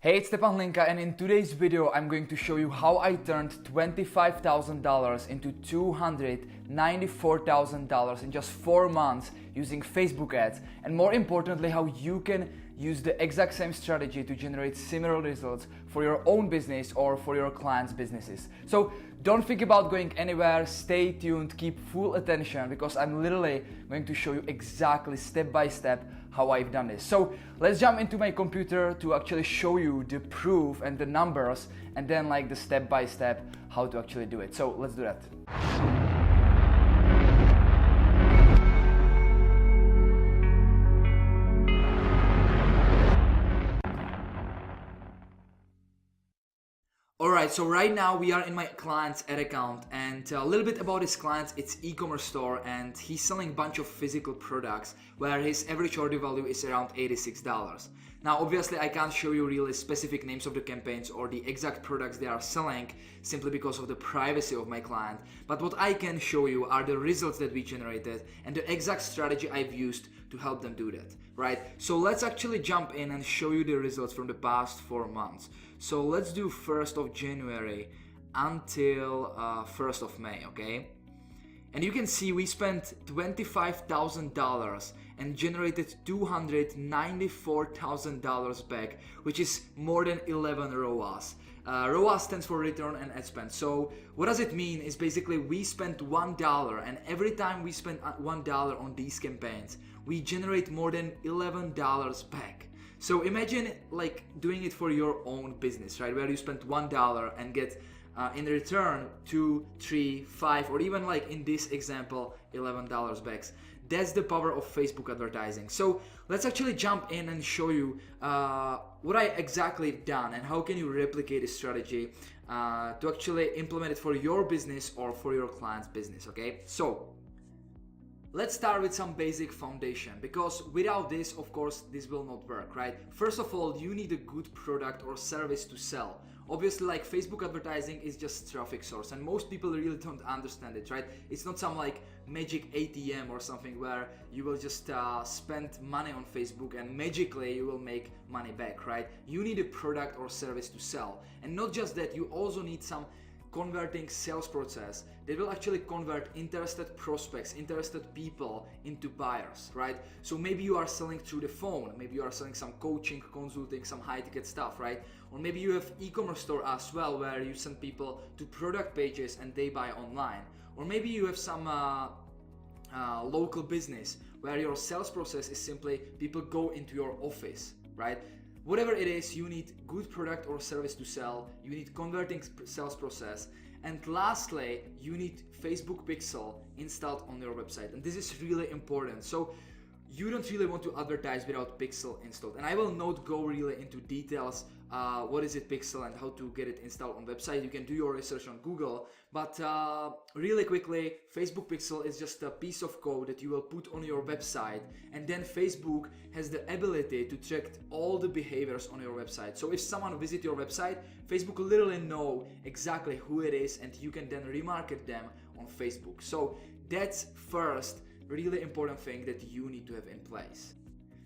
Hey, it's Stepan Hlinka, and in today's video I'm going to show you how I turned $25,000 into $294,000 in just 4 months using Facebook ads, and more importantly how you can use the exact same strategy to generate similar results for your own business or for your clients' businesses. So don't think about going anywhere, stay tuned, keep full attention, because I'm literally going to show you exactly step by step how I've done this. So let's jump into my computer to actually show you the proof and the numbers, and then like the step by step how to actually do it. So let's do that. Alright, so right now we are in my client's ad account, and a little bit about his client. It's e-commerce store, and he's selling a bunch of physical products where his average order value is around $86. Now obviously I can't show you really specific names of the campaigns or the exact products they are selling simply because of the privacy of my client, but what I can show you are the results that we generated and the exact strategy I've used to help them do that, right? So let's actually jump in and show you the results from the past 4 months. So let's do 1st of January until 1st of May, okay? And you can see we spent $25,000 and generated $294,000 back, which is more than 11 ROAS. ROAS stands for return on ad spend. So what does it mean is basically we spent $1, and every time we spend $1 on these campaigns, we generate more than $11 back. So imagine like doing it for your own business, right? Where you spend $1 and get in return 2, 3, 5, or even like in this example, $11 back. That's the power of Facebook advertising. So let's actually jump in and show you what I exactly done and how can you replicate this strategy to actually implement it for your business or for your client's business, okay? So let's start with some basic foundation, because without this, of course, this will not work, right? First of all, you need a good product or service to sell. Obviously, like Facebook advertising is just traffic source, and most people really don't understand it, right? It's not some like magic ATM or something where you will just spend money on Facebook and magically you will make money back, right? You need a product or service to sell, and not just that, you also need some converting sales process that will actually convert interested prospects, interested people into buyers, right? So maybe you are selling through the phone, maybe you are selling some coaching, consulting, some high ticket stuff, right? Or maybe you have e-commerce store as well where you send people to product pages and they buy online. Or maybe you have some local business where your sales process is simply people go into your office, right? Whatever it is, you need good product or service to sell, you need converting sales process, and lastly, you need Facebook Pixel installed on your website. And this is really important. So you don't really want to advertise without Pixel installed. And I will not go really into details what is it Pixel and how to get it installed on website. You can do your research on Google, but really quickly, Facebook Pixel is just a piece of code that you will put on your website, and then Facebook has the ability to track all the behaviors on your website. So if someone visits your website, Facebook will literally know exactly who it is, and you can then remarket them on Facebook. So that's first really important thing that you need to have in place.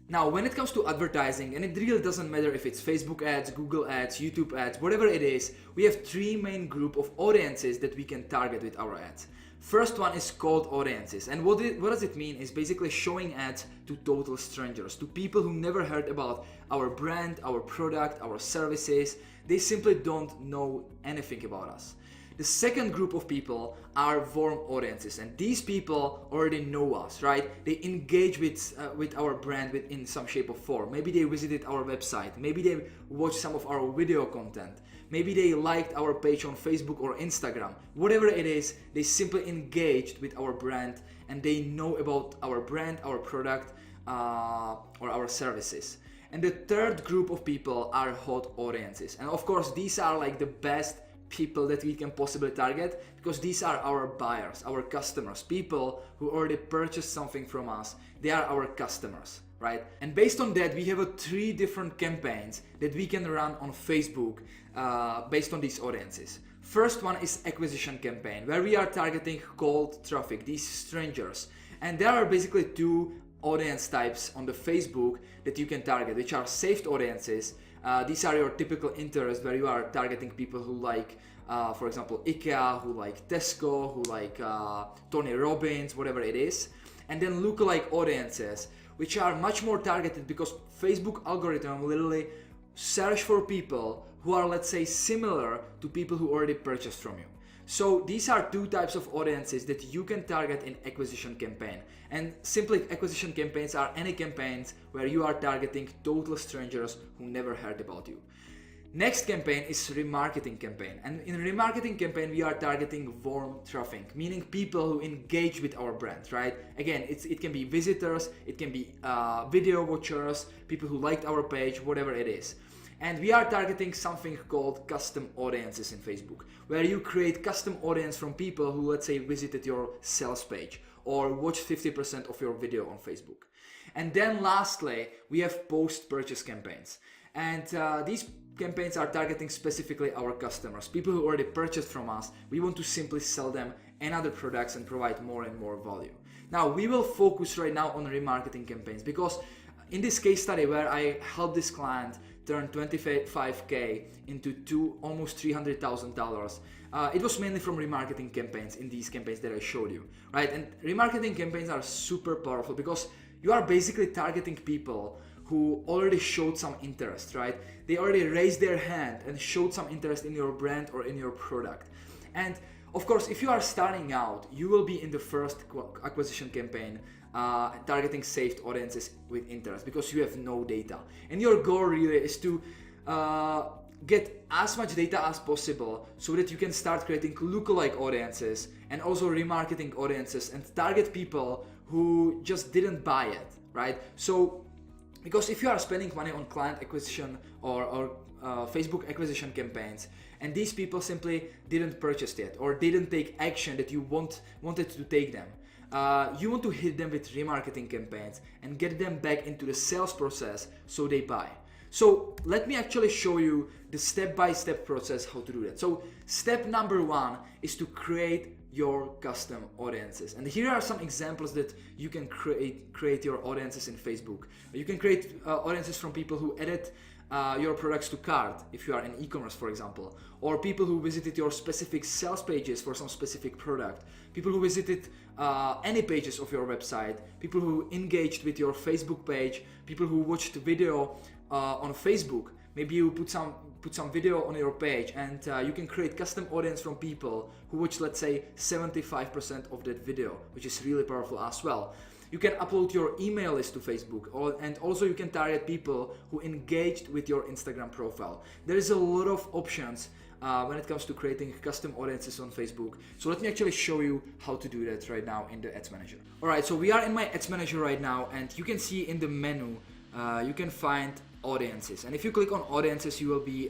Now, when it comes to advertising, and it really doesn't matter if it's Facebook ads, Google ads, YouTube ads, whatever it is, we have 3 main group of audiences that we can target with our ads. First one is cold audiences, and what does it mean is basically showing ads to total strangers, to people who never heard about our brand, our product, our services. They simply don't know anything about us. The second group of people are warm audiences, and these people already know us, right? They engage with our brand in some shape or form. Maybe they visited our website, maybe they watched some of our video content, maybe they liked our page on Facebook or Instagram. Whatever it is, they simply engaged with our brand and they know about our brand, our product, or our services. And the third group of people are hot audiences, and of course these are like the best people that we can possibly target, because these are our buyers, our customers, people who already purchased something from us. They are our customers, right? And based on that, we have 3 different campaigns that we can run on Facebook based on these audiences. First one is acquisition campaign, where we are targeting cold traffic, these strangers. And there are basically 2 audience types on the Facebook that you can target, which are saved audiences These are your typical interests where you are targeting people who like, for example, IKEA, who like Tesco, who like Tony Robbins, whatever it is. And then lookalike audiences, which are much more targeted because Facebook algorithm literally search for people who are, let's say, similar to people who already purchased from you. So these are two types of audiences that you can target in acquisition campaign. And simply acquisition campaigns are any campaigns where you are targeting total strangers who never heard about you. Next campaign is remarketing campaign. And in remarketing campaign, we are targeting warm traffic, meaning people who engage with our brand, right? Again, it can be visitors, it can be video watchers, people who liked our page, whatever it is. And we are targeting something called custom audiences in Facebook, where you create custom audience from people who, let's say, visited your sales page or watched 50% of your video on Facebook. And then lastly, we have post-purchase campaigns. And these campaigns are targeting specifically our customers, people who already purchased from us. We want to simply sell them another products and provide more and more value. Now, we will focus right now on remarketing campaigns because in this case study where I helped this client turn 25K into almost $300,000. It was mainly from remarketing campaigns in these campaigns that I showed you, right? And remarketing campaigns are super powerful because you are basically targeting people who already showed some interest, right? They already raised their hand and showed some interest in your brand or in your product. And of course, if you are starting out, you will be in the first acquisition campaign targeting saved audiences with interest because you have no data. And your goal really is to get as much data as possible so that you can start creating lookalike audiences and also remarketing audiences and target people who just didn't buy it, right? So, because if you are spending money on client acquisition or Facebook acquisition campaigns, and these people simply didn't purchase yet or didn't take action that you wanted to take them, you want to hit them with remarketing campaigns and get them back into the sales process so they buy. So let me actually show you the step-by-step process how to do that. So step number one is to create your custom audiences. And here are some examples that you can create your audiences in Facebook. You can create audiences from people who added your products to cart, if you are in e-commerce, for example, or people who visited your specific sales pages for some specific product, people who visited any pages of your website, people who engaged with your Facebook page, people who watched video on Facebook. Maybe you put some video on your page, and you can create custom audience from people who watch, let's say, 75% of that video, which is really powerful as well. You can upload your email list to Facebook, and also you can target people who engaged with your Instagram profile. There is a lot of options when it comes to creating custom audiences on Facebook. So let me actually show you how to do that right now in the Ads Manager. Alright, so we are in my Ads Manager right now, and you can see in the menu, you can find audiences. And if you click on audiences, you will be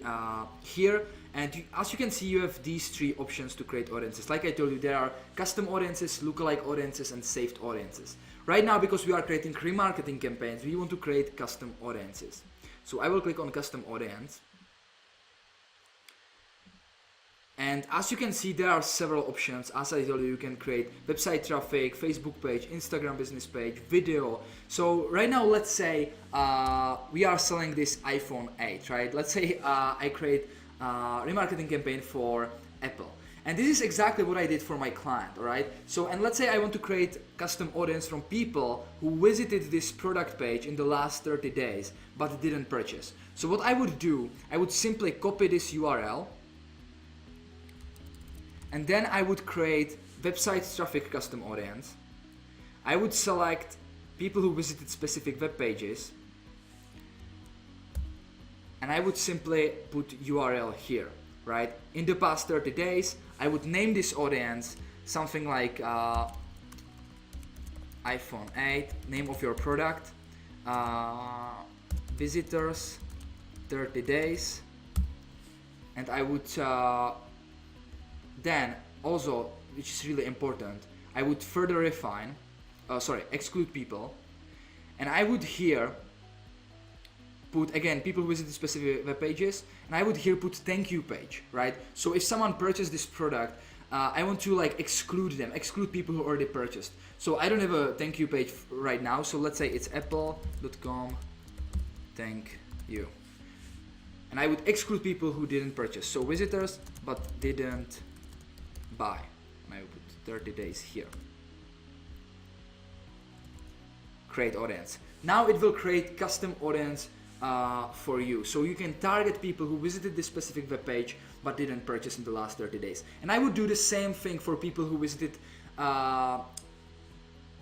here. And as you can see, you have these three options to create audiences. Like I told you, there are custom audiences, lookalike audiences, and saved audiences. Right now, because we are creating remarketing campaigns, we want to create custom audiences. So I will click on custom audience. And as you can see, there are several options. As I told you, you can create website traffic, Facebook page, Instagram business page, video. So right now, let's say we are selling this iPhone 8, right? Let's say I create a remarketing campaign for Apple. And this is exactly what I did for my client, all right? So, and let's say I want to create custom audience from people who visited this product page in the last 30 days, but didn't purchase. So what I would do, I would simply copy this URL, and then I would create website traffic custom audience. I would select people who visited specific web pages, and I would simply put URL here, right? In the past 30 days, I would name this audience something like iPhone 8, name of your product, visitors, 30 days, and I would then also, which is really important, I would further refine, exclude people, and I would here put, again, people who visited specific web pages, and I would here put thank you page, right? So if someone purchased this product, I want to like exclude them, exclude people who already purchased. So I don't have a thank you page right now, so let's say it's apple.com, thank you. And I would exclude people who didn't purchase. So visitors, but didn't buy. And I would put 30 days here. Create audience. Now it will create custom audience for you. So you can target people who visited this specific web page but didn't purchase in the last 30 days. And I would do the same thing for people who visited all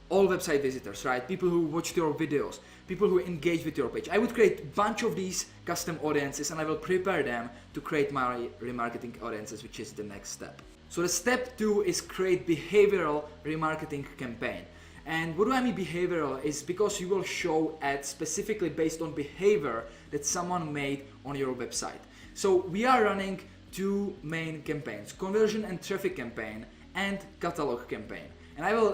website visitors, right? People who watched your videos, people who engage with your page. I would create a bunch of these custom audiences and I will prepare them to create my remarketing audiences, which is the next step. So the step 2 is create behavioral remarketing campaign. And what do I mean behavioral is because you will show ads specifically based on behavior that someone made on your website. So we are running 2 main campaigns, conversion and traffic campaign and catalog campaign. And I will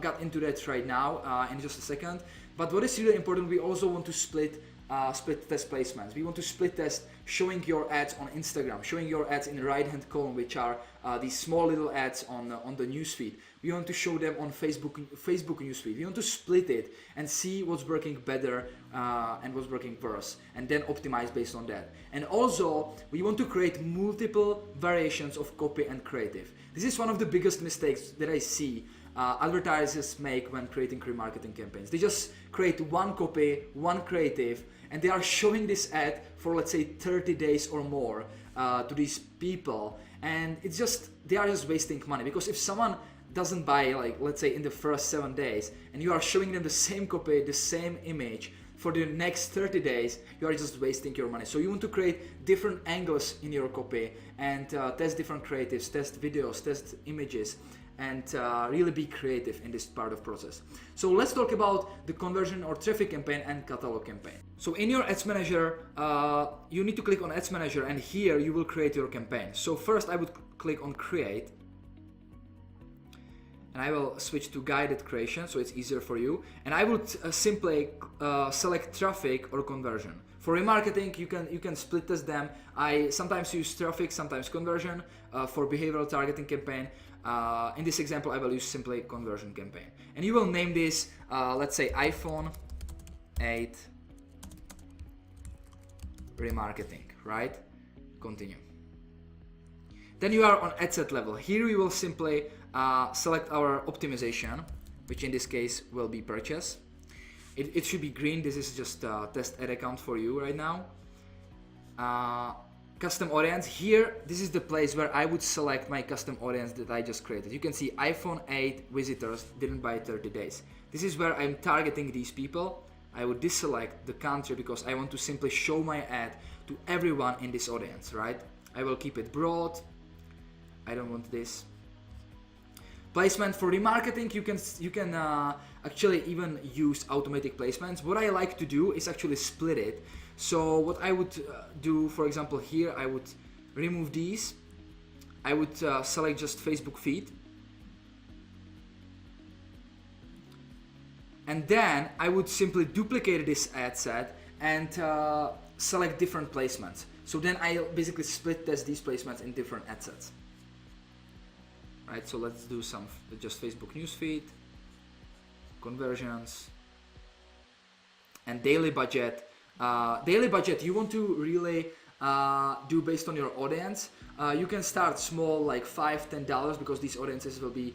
get into that right now in just a second. But what is really important, we also want to split test placements. We want to split test showing your ads on Instagram, showing your ads in the right hand column, which are these small little ads on the newsfeed. We want to show them on Facebook newsfeed. We want to split it and see what's working better and what's working worse, and then optimize based on that. And also, we want to create multiple variations of copy and creative. This is one of the biggest mistakes that I see advertisers make when creating remarketing campaigns. They just create one copy, one creative, and they are showing this ad for, let's say, 30 days or more to these people, and it's just, they are just wasting money. Because if someone doesn't buy, like, let's say in the first 7 days, and you are showing them the same copy, the same image for the next 30 days, you are just wasting your money. So you want to create different angles in your copy and test different creatives, test videos, test images, and really be creative in this part of process. So let's talk about the conversion or traffic campaign and catalog campaign. So in your ads manager, you need to click on ads manager, and here you will create your campaign. So first I would click on create, and I will switch to guided creation so it's easier for you. And I would simply select traffic or conversion. For remarketing, you can split test them. I sometimes use traffic, sometimes conversion. For behavioral targeting campaign, in this example, I will use simply conversion campaign. And you will name this, let's say, iPhone 8 remarketing, right? Continue. Then you are on ad set level. Here we will simply select our optimization, which in this case will be purchase. It should be green. This is just a test ad account for you right now. Custom audience. Here, this is the place where I would select my custom audience that I just created. You can see iPhone 8 visitors didn't buy 30 days. This is where I'm targeting these people. I would deselect the country because I want to simply show my ad to everyone in this audience, right? I will keep it broad. I don't want this. Placement for remarketing, you can actually even use automatic placements. What I like to do is actually split it. So what I would do, for example, here I would remove these. I would select just Facebook feed. And then I would simply duplicate this ad set and select different placements. So then I basically split test these placements in different ad sets. Right, so let's do some just Facebook newsfeed, conversions, and daily budget. Daily budget you want to really do based on your audience. You can start small, like $5-10, because these audiences will be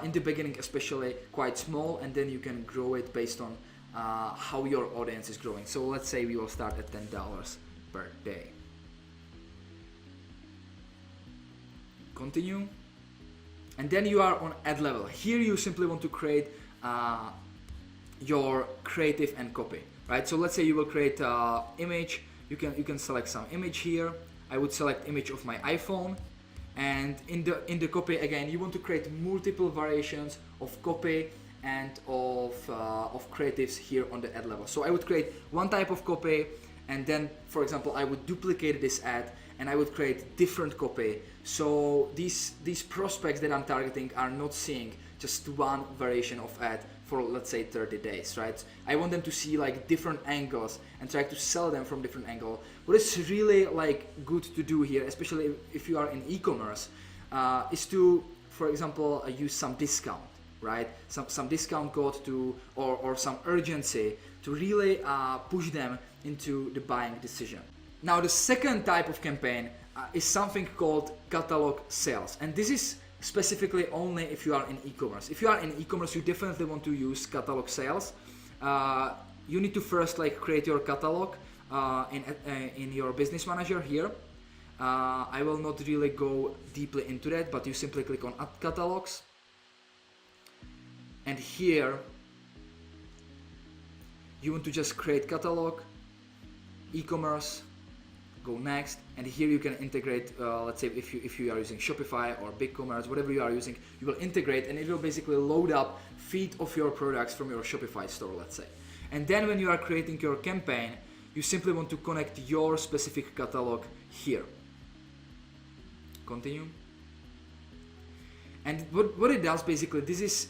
in the beginning especially quite small, and then you can grow it based on how your audience is growing. So let's say we will start at $10 per day. Continue. And then you are on ad level. Here you simply want to create your creative and copy, right? So let's say you will create image. You can select some image here. I would select image of my iPhone, and in the copy again, you want to create multiple variations of copy and of creatives here on the ad level. So I would create one type of copy, and then, for example, I would duplicate this ad and I would create different copy. So these prospects that I'm targeting are not seeing just one variation of ad for, let's say, 30 days, right? I want them to see like different angles and try to sell them from different angle. What is really like good to do here, especially if you are in e-commerce, is to, for example, use some discount, right? Some discount code to or some urgency to really push them into the buying decision. Now the second type of campaign is something called catalog sales, and this is specifically only if you are in e-commerce. If you are in e-commerce, you definitely want to use catalog sales. You need to first like create your catalog in your business manager here. I will not really go deeply into that, but you simply click on Add Catalogs, and here you want to just create catalog, e-commerce, go next, and here you can integrate, let's say if you are using Shopify or BigCommerce, whatever you are using, you will integrate and it will basically load up feed of your products from your Shopify store, let's say. And then when you are creating your campaign, you simply want to connect your specific catalog here. Continue. And what it does basically, this is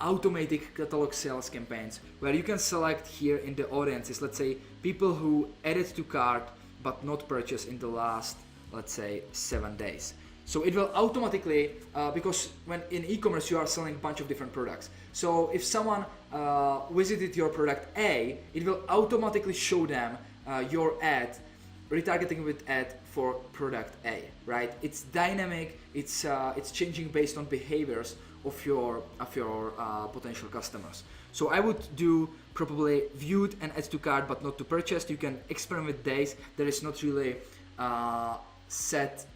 automatic catalog sales campaigns where you can select here in the audiences, let's say people who added to cart but not purchased in the last, let's say, 7 days. So it will automatically, because when in e-commerce you are selling a bunch of different products. So if someone visited your product A, it will automatically show them your ad, retargeting with ad for product A, right? It's dynamic, it's changing based on behaviors of your potential customers. So I would do probably viewed and add to cart but not to purchase. You can experiment with days. There is not really set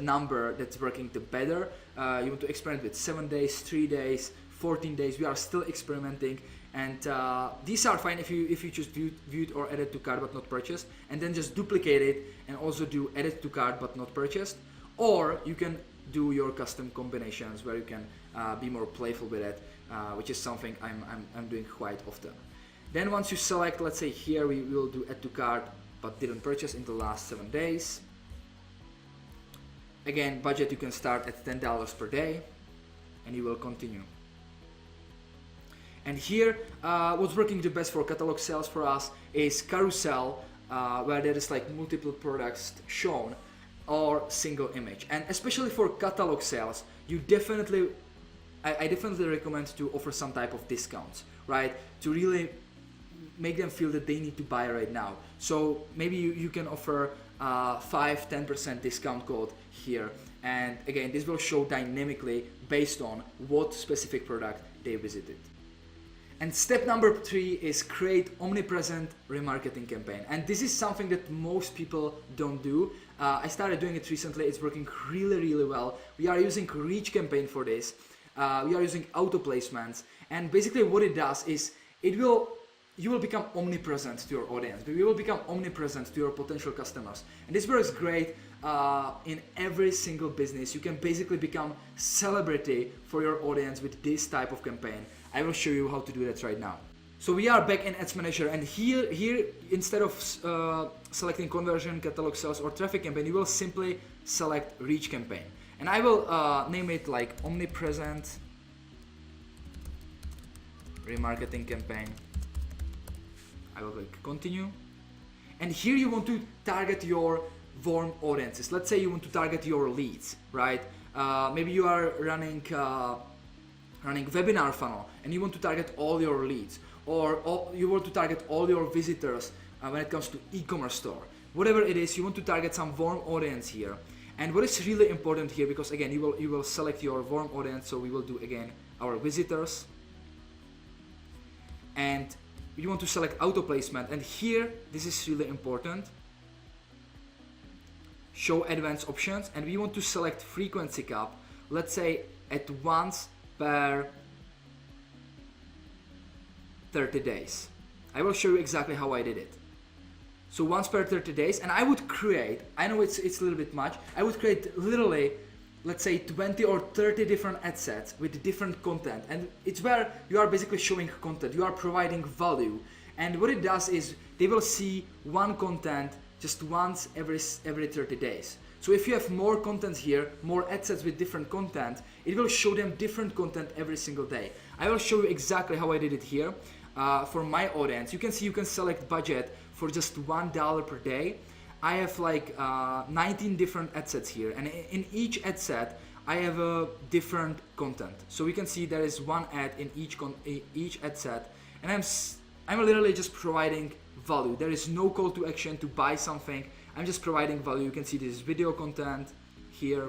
number that's working the better. You want to experiment with 7 days, 3 days, 14 days. We are still experimenting, and these are fine if you choose viewed or added to cart but not purchased, and then just duplicate it and also do added to cart but not purchased. Or you can do your custom combinations where you can be more playful with it, which is something I'm doing quite often. Then once you select, let's say here we will do add to cart but didn't purchase in the last 7 days. Again, budget you can start at $10 per day and you will continue. And here, what's working the best for catalog sales for us is carousel, where there is like multiple products shown, or single image. And especially for catalog sales, you definitely, I definitely recommend to offer some type of discounts, right? To really make them feel that they need to buy right now. So maybe you can offer 5-10% discount code here. And again, this will show dynamically based on what specific product they visited. And step number 3 is create omnipresent remarketing campaign. And this is something that most people don't do. I started doing it recently. It's working really, really well. We are using reach campaign for this. We are using auto placements. And basically what it does is you will become omnipresent to your audience. You will become omnipresent to your potential customers. And this works great in every single business. You can basically become celebrity for your audience with this type of campaign. I will show you how to do that right now. So we are back in Ads Manager, and here instead of selecting conversion, catalog sales or traffic campaign, you will simply select reach campaign. And I will name it like omnipresent remarketing campaign. I will click continue. And here you want to target your warm audiences. Let's say you want to target your leads, right? Maybe you are running webinar funnel and you want to target all your leads, or you want to target all your visitors when it comes to e-commerce store. Whatever it is, you want to target some warm audience here. And what is really important here, because again you will select your warm audience, so we will do again our visitors, and you want to select auto placement, and here this is really important, show advanced options, and we want to select frequency cap, let's say at once per 30 days. I will show you exactly how I did it. So once per 30 days, and I would create, I know it's a little bit much, I would create literally, let's say 20 or 30 different ad sets with different content, and it's where you are basically showing content, you are providing value, and what it does is they will see one content just once every 30 days. So if you have more content here, more ad sets with different content, it will show them different content every single day. I will show you exactly how I did it here for my audience. You can see you can select budget for just $1 per day. I have like 19 different ad sets here, and in each ad set I have a different content. So we can see there is one ad in each ad set, and I'm literally just providing value. There is no call to action to buy something. I'm just providing value. You can see this is video content here.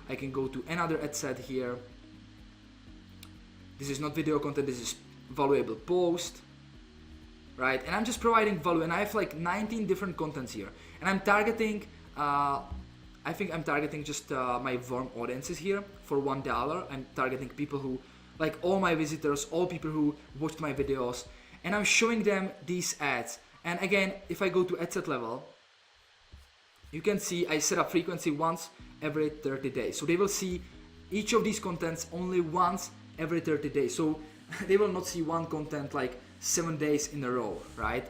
I can go to another ad set here. This is not video content, this is valuable post, right? And I'm just providing value, and I have like 19 different contents here. And I'm targeting, I think I'm targeting just my warm audiences here for $1. I'm targeting people who, like all my visitors, all people who watched my videos, and I'm showing them these ads. And again, if I go to ad set level, you can see I set up frequency once every 30 days. So they will see each of these contents only once every 30 days. So they will not see one content like 7 days in a row, right?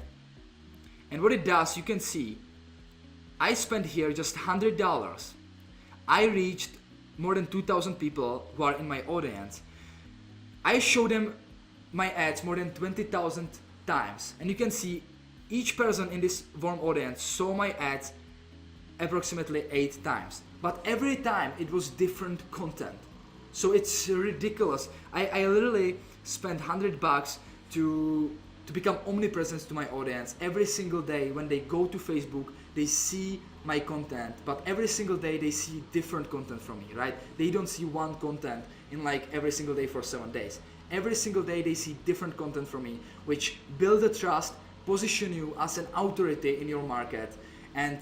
And what it does, you can see, I spent here just $100. I reached more than 2,000 people who are in my audience. I show them my ads more than 20,000 times. And you can see each person in this warm audience saw my ads approximately 8 times. But every time it was different content. So it's ridiculous. I literally spent $100 to become omnipresent to my audience. Every single day when they go to Facebook, they see my content, but every single day they see different content from me, right? They don't see one content in like every single day for 7 days. Every single day they see different content from me, which build the trust, position you as an authority in your market, and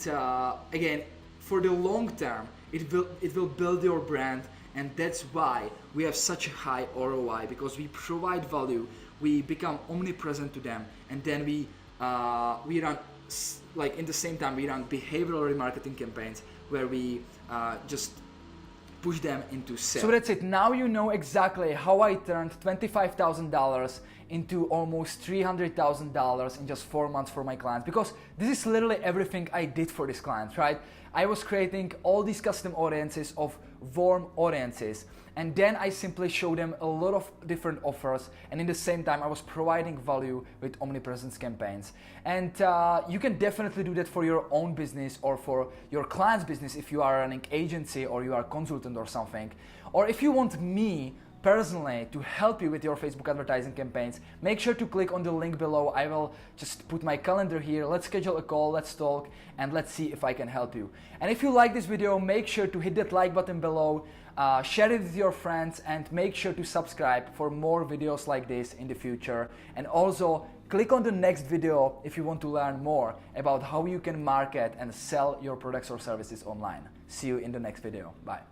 again, for the long term, it will build your brand. And that's why we have such a high ROI, because we provide value, we become omnipresent to them, and then we run, like in the same time, we run behavioral remarketing campaigns where we just push them into sales. So that's it. Now you know exactly how I turned $25,000 into almost $300,000 in just 4 months for my clients, because this is literally everything I did for this client, right? I was creating all these custom audiences of warm audiences, and then I simply show them a lot of different offers, and in the same time I was providing value with omnipresence campaigns. And you can definitely do that for your own business or for your client's business if you are running agency or you are a consultant or something. Or if you want me personally to help you with your Facebook advertising campaigns, make sure to click on the link below. I will just put my calendar here. Let's schedule a call, let's talk, and let's see if I can help you. And if you like this video, make sure to hit that like button below, share it with your friends, and make sure to subscribe for more videos like this in the future. And also click on the next video if you want to learn more about how you can market and sell your products or services online. See you in the next video. Bye.